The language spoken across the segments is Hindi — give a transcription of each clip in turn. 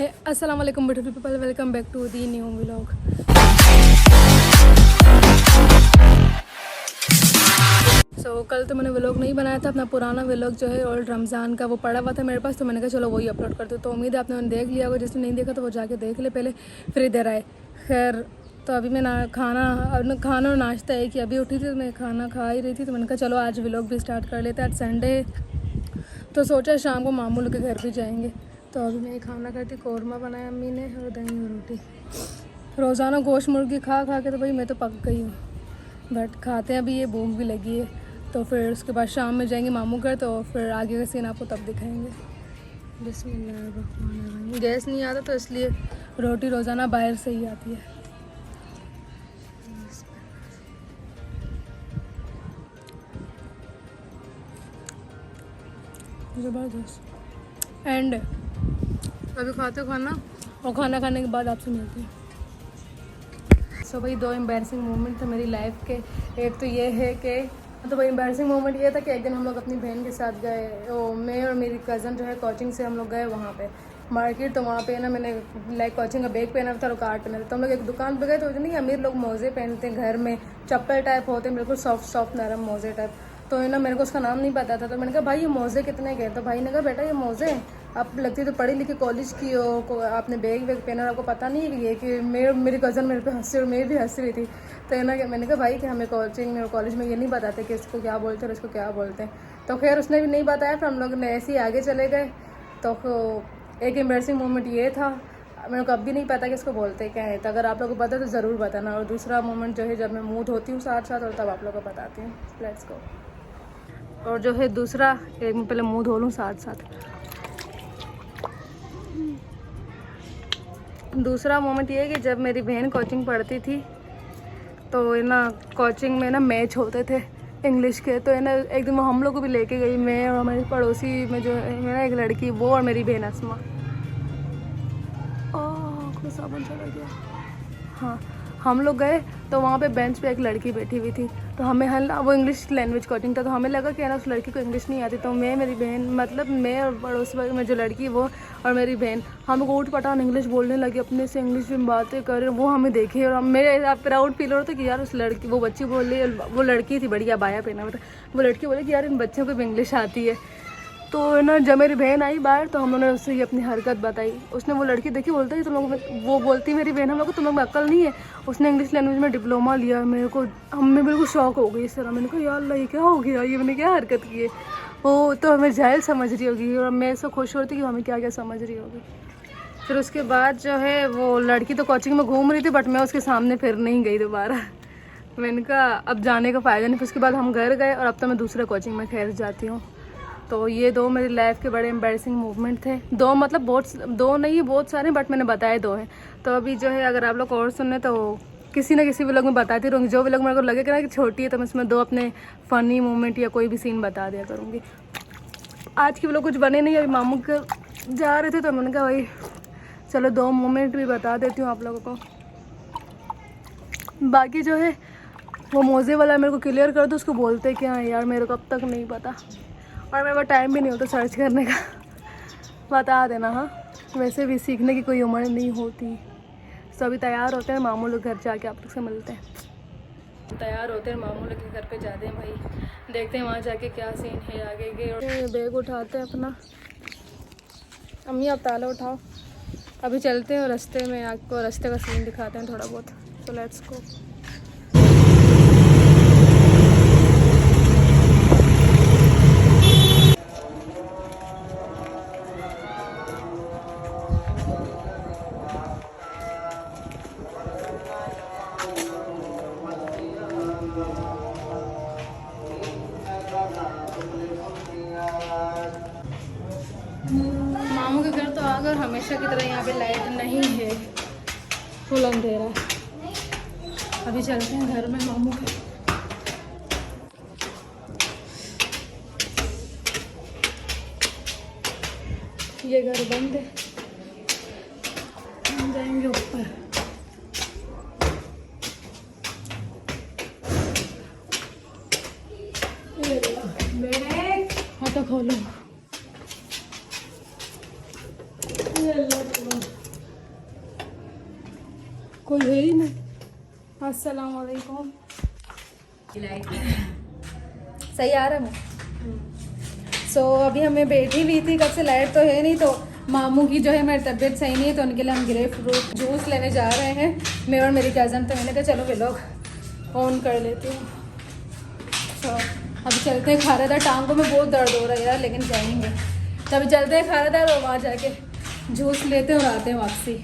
अस्सलाम वालेकुम beautiful people, welcome back to the new vlog. कल तो मैंने व्लॉग नहीं बनाया था, अपना पुराना व्लॉग जो है ओल्ड रमज़ान का वो पड़ा हुआ था मेरे पास, तो मैंने कहा चलो वही अपलोड कर दूँ। तो उम्मीद है आपने देख लिया होगा, जिसने नहीं देखा तो वो जाके देख ले पहले, फिर इधर आए। खैर तो अभी मैं खाना और नाश्ता है कि अभी उठी थी तो मैं खाना खा ही रही थी, तो मैंने कहा चलो आज व्लॉग भी स्टार्ट कर लेते हैं। आज संडे तो सोचा शाम को मामू लोग के घर भी जाएंगे। तो अभी मैं खाना खाती, कौरमा बनाया अम्मी ने और दही और रोटी। रोज़ाना गोश्त मुर्गी खा खा के तो भाई मैं तो पक गई हूँ, बट खाते हैं अभी, ये भूख भी लगी है। तो फिर उसके बाद शाम में जाएंगे मामू घर, तो फिर आगे का सीन आपको तब दिखाएंगे। बिस्मिल्लाह। गैस नहीं आता तो इसलिए रोटी रोज़ाना बाहर से ही आती है। ज़बरदस्त। एंड अभी खाते खाना और खाना खाने के बाद आपसे मिलती हूँ। सो भाई दो एम्बैरसिंग मोमेंट थे मेरी लाइफ के। एक तो ये है कि तो भाई एम्बैरसिंग मोमेंट ये था कि एक दिन हम लोग अपनी बहन के साथ गए, मैं और मेरी कज़न जो है कोचिंग से हम लोग गए वहाँ पे मार्केट। तो वहाँ पे ना मैंने लाइक कोचिंग का बैग पहना था और कार्ड पहना था। तो हम लोग एक दुकान पे गए, तो नहीं अमीर लोग मोज़े पहनते हैं घर में, चप्पल टाइप होते हैं, बिल्कुल सॉफ्ट नरम मोज़े टाइप। तो है ना मेरे को उसका नाम नहीं पता था, तो मैंने कहा भाई ये मोज़े कितने के? तो भाई ने कहा बेटा ये मोज़े आप लगती तो पढ़ी लिखी कॉलेज की हो, आपने बैग वैग पहना और आपको पता नहीं है कि ये कि मेरी कज़न मेरे पे हंसी और मैं भी हंसी रही थी। तो है ना मैंने कहा भाई कि हमें कोचिंग में और कॉलेज में ये नहीं बताते कि इसको क्या बोलते हैं और इसको क्या बोलते हैं। तो खैर उसने भी नहीं बताया, फिर हम लोग ने ऐसे ही आगे चले गए। तो एक एम्बैरसिंग मोमेंट ये था, मेरे को अब भी नहीं पता कि इसको बोलते क्या है। तो अगर आप लोगों को पता तो ज़रूर बताना। और दूसरा मोमेंट जो है जब मैं मूड होती हूँ साथ साथ, और तब आप लोगों को बताती हूँ। Let's go. और जो है दूसरा, एक मैं पहले मुँह धो लूँ साथ साथ। दूसरा मोमेंट ये है कि जब मेरी बहन कोचिंग पढ़ती थी तो है ना कोचिंग में ना मैच होते थे इंग्लिश के। तो है ना एक दिन हम लोग को भी लेके गई, मैं और हमारी पड़ोसी में जो है ना एक लड़की, वो और मेरी बहन असमा। ओह साबुन चला गया। हाँ हम लोग गए तो वहाँ पे बेंच पे एक लड़की बैठी हुई थी। तो हमें वो इंग्लिश लैंग्वेज कोचिंग था, तो हमें लगा कि ना उस लड़की को इंग्लिश नहीं आती। तो मैं मेरी बहन मतलब मैं और पड़ोस में जो लड़की वो और मेरी बहन हम ऊट पटान इंग्लिश बोलने लगे, अपने से इंग्लिश में बातें कर रहे। वो हमें देखे और मेरे प्राउड फील हो रहा था कि यार उस लड़की, वो बच्ची बोली, वो लड़की थी बढ़िया बाया पहना हुआ था, वो लड़की बोली कि यार इन बच्चों को भी इंग्लिश आती है। तो है ना जब मेरी बहन आई बाहर तो हम लोगों ने उससे ये अपनी हरकत बताई। उसने वो लड़की देखी, बोलता है तुम लोग, वो बोलती मेरी बहन हम लोग को तुम लोग में अक्ल नहीं है, उसने इंग्लिश लैंग्वेज में डिप्लोमा लिया। मेरे को हमें बिल्कुल शौक हो गई इस तरह। मैंने कहा यार ये क्या हो गया, ये मैंने क्या हरकत की है। वो तो हमें जाहिल समझ रही होगी और मैं ऐसा खुश होती कि हमें क्या क्या समझ रही होगी। फिर उसके बाद जो है वो लड़की तो कोचिंग में घूम रही थी, बट मैं उसके सामने फिर नहीं गई दोबारा। मैंने कहा अब जाने का फ़ायदा नहीं। फिर उसके बाद हम घर गए और अब तो मैं दूसरे कोचिंग में खैर जाती हूँ। तो ये दो मेरी लाइफ के बड़े एम्बैरसिंग मूवमेंट थे। दो मतलब दो नहीं बहुत सारे, बट मैंने बताए दो हैं। तो अभी जो है अगर आप लोग और सुनने तो किसी ना किसी व्लॉग में बताती रहूँगी। जो व्लॉग मेरे को लगेगा ना कि छोटी है तो मैं इसमें दो अपने फ़नी मोमेंट या कोई भी सीन बता दिया करूँगी। आज की व्लॉग कुछ बने नहीं, अभी मामू के जा रहे थे तो मैंने कहा भाई चलो दो मोमेंट भी बता देती हूँ आप लोगों को। बाकी जो है वो मोज़े वाला मेरे को क्लियर कर दो, उसको बोलते क्या है यार मेरे को अब तक नहीं पता, और मेरे पास टाइम भी नहीं होता सर्च करने का। बता देना। हाँ वैसे भी सीखने की कोई उम्र नहीं होती। सभी तैयार होते हैं, मामू लोग घर जाके आप लोग से मिलते हैं। तैयार होते हैं, मामू लोग के घर पे जाते हैं भाई, देखते हैं वहाँ जाके क्या सीन है आगे के। और बैग उठाते हैं अपना। अम्मी आप ताला उठाओ, अभी चलते हैं और रास्ते में आपको रास्ते का सीन दिखाते हैं थोड़ा बहुत। तो लेट्स गो। मामू के घर तो आकर हमेशा की तरह यहाँ पे लाइट नहीं है, फुल अंधेरा। अभी चलते हैं घर में मामू के। ये घर बंद है, हम जाएंगे ऊपर। हाँ तो खोलो। कोई है ही नहीं। अस्सलाम वालेकुम। सही आ रहा है सो अभी हमें बैठी हुई थी, कब से लाइट तो है नहीं, तो मामू की जो है मेरी तबीयत सही नहीं है, तो उनके लिए हम ग्रेप फ्रूट जूस लेने जा रहे हैं, मैं और मेरी कज़न। तो मैंने कहा चलो व्लॉग ऑन कर लेती हूँ। तो अभी चलते हैं। खारदा टांगों में बहुत दर्द हो रहा है यार, लेकिन जाएंगे। तो अभी चलते हैं खारदा, तो वहाँ जाके जूस लेते हैं और आते हैं वापसी।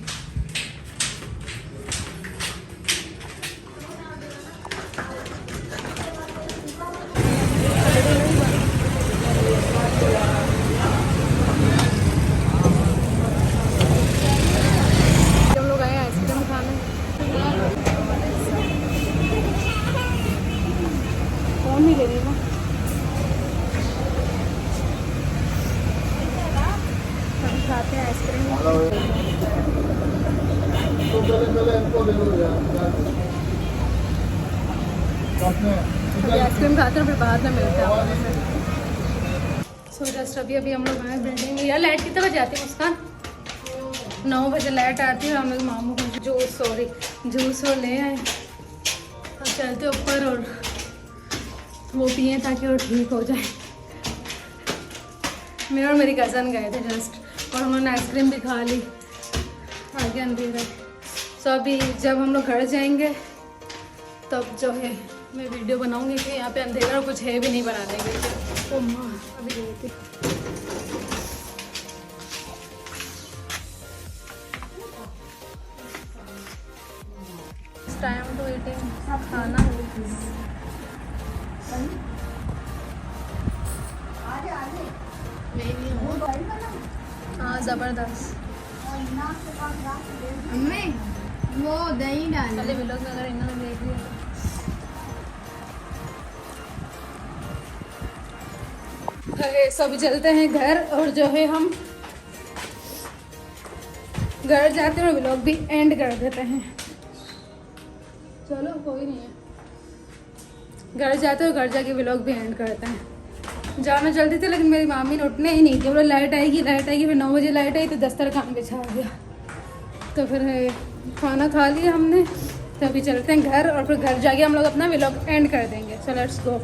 हम लोग आए आइसक्रीम खाने। कौन नहीं ले रही ना, हम खाते हैं आइसक्रीम। आइसक्रीम खाते हैं, फिर बाद में मिलते हैं। सो जस्ट अभी हम लोग आए बिल्डिंग में। यार लाइट कितने बजे आती है मुस्कान? 9 बजे लाइट आती है। हम लोग मामू को जूस और ले आए और चलते ऊपर और वो पिए ताकि वो ठीक हो जाए। मैं और मेरी कज़न गए थे जस्ट, और उन्होंने आइसक्रीम भी खा ली। आगे अंधेरा है। सो अभी जब हम लोग घर जाएंगे तब जो है मैं वीडियो बनाऊंगी कि यहाँ पे अंधेरा कुछ है भी नहीं बनाने के लिए। तो माँ अभी गई थी। टाइम टू ईटिंग खाना। हाँ ज़बरदस्त। वो दही डाल पहले व्लॉग में अगर इन्होंने देख लिया। सभी चलते हैं घर, और जो है हम घर जाते हैं और व्लॉग भी एंड कर देते हैं। चलो कोई नहीं है, घर जाते हैं और घर जाके व्लॉग भी एंड करते हैं। जाना जल्दी थी लेकिन मेरी मामी ने उठने ही नहीं थी। बोला लाइट आएगी। फिर 9 बजे लाइट आई तो दस्तरखान बिछा दिया। तो फिर खाना खा लिया हमने, तो अभी चलते हैं घर, और फिर घर जाके हम लोग अपना व्लॉग एंड कर देंगे। So let's go.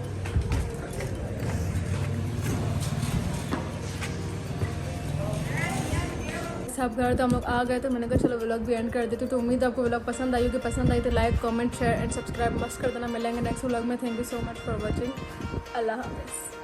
सब घर तो हम लोग आ गए, तो मैंने कहा चलो व्लॉग भी एंड कर देते। तो उम्मीद है आपको व्लॉग पसंद आई होगी। पसंद आई तो like, comment, share and subscribe मस्त कर देना। मिलेंगे नेक्स्ट व्लॉग में। Thank you so much for watching. अल्लाह हाफिज़।